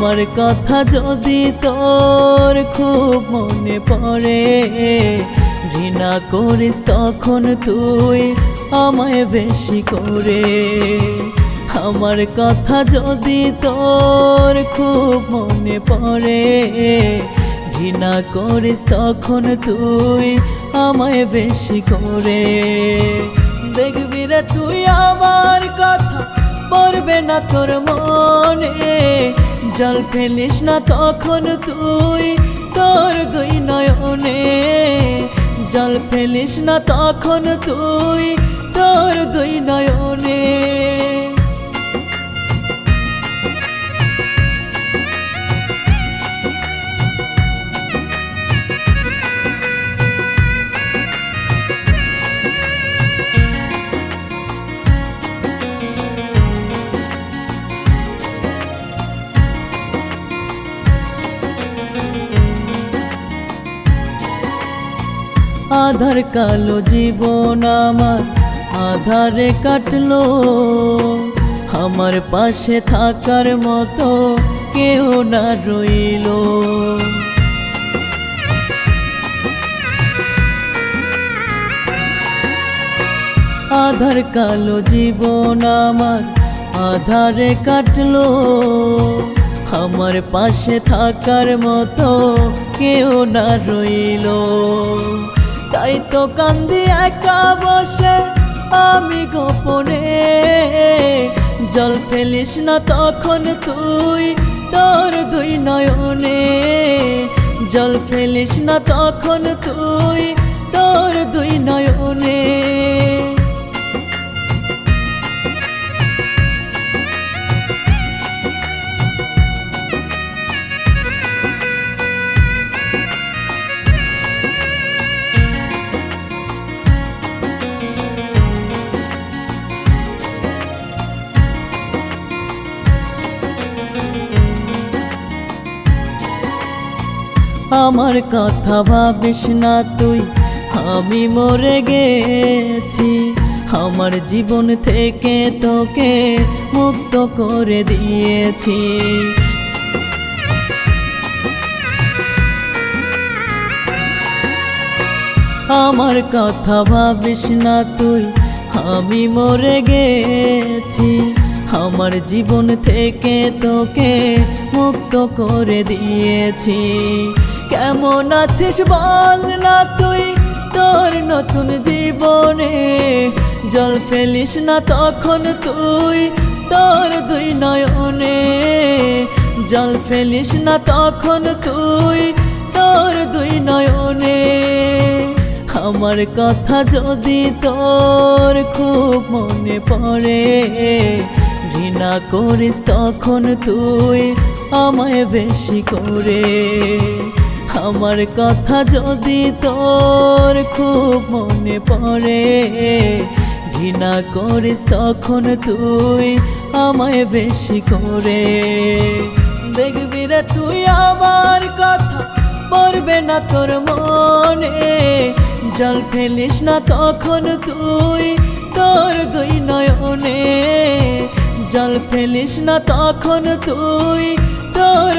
আমার কথা যদি তোর খুব মনে পড়ে, ঘৃণা করিস তখন তুই আমায় বেশি করে। আমার কথা যদি তোর খুব মনে পড়ে, ঘৃণা করিস তখন তুই আমায় বেশি করে। দেখবি রে তুই আমার কথা পড়বে না তোর মনে, জল ফেলিস না তখন তুই তোর দুই নয়নে, জল ফেলিস না তখন তুই তোর দুই নয়নে। আধার কালো জীবন আমার আধারে কাটলো, আমার পাশে থাকার মতো কেউ না রইলো। আধার কালো জীবন আমার আধারে কাটলো, আমার পাশে থাকার মতো কেউ না রইলো। তাই তো কান্দি একা বসে আমি গোপনে, জল ফেলিস না তখন তুই তোর দুই নয়নে, জল ফেলিস না তখন তুই তোর দুই নয়নে। আমার কথা ভাবিস না তুই, আমি মরে গেছি, আমার জীবন থেকে তোকে মুক্ত করে দিয়েছি। আমার কথা ভাবিস না তুই, আমি মরে গেছি, আমার জীবন থেকে তোকে মুক্ত করে দিয়েছি। কেমন আছিস বল না তুই তোর নতুন জীবনে, জল ফেলিস না তখন তুই তোর দুই নয়নে, জল ফেলিস না তখন তুই তোর দুই নয়নে। আমার কথা যদি তোর খুব মনে পড়ে, ঘৃণা করিস তখন তুই আমায় বেশি করে। আমার কথা যদি তোর খুব মনে পড়ে, ঘৃণা করিস তখন তুই আমায় বেশি করে। দেখবি রে তুই আমার কথা পড়বে না তোর মনে, জল ফেলিস না তখন তুই তোর দুই নয়নে, জল ফেলিস না তখন তুই তোর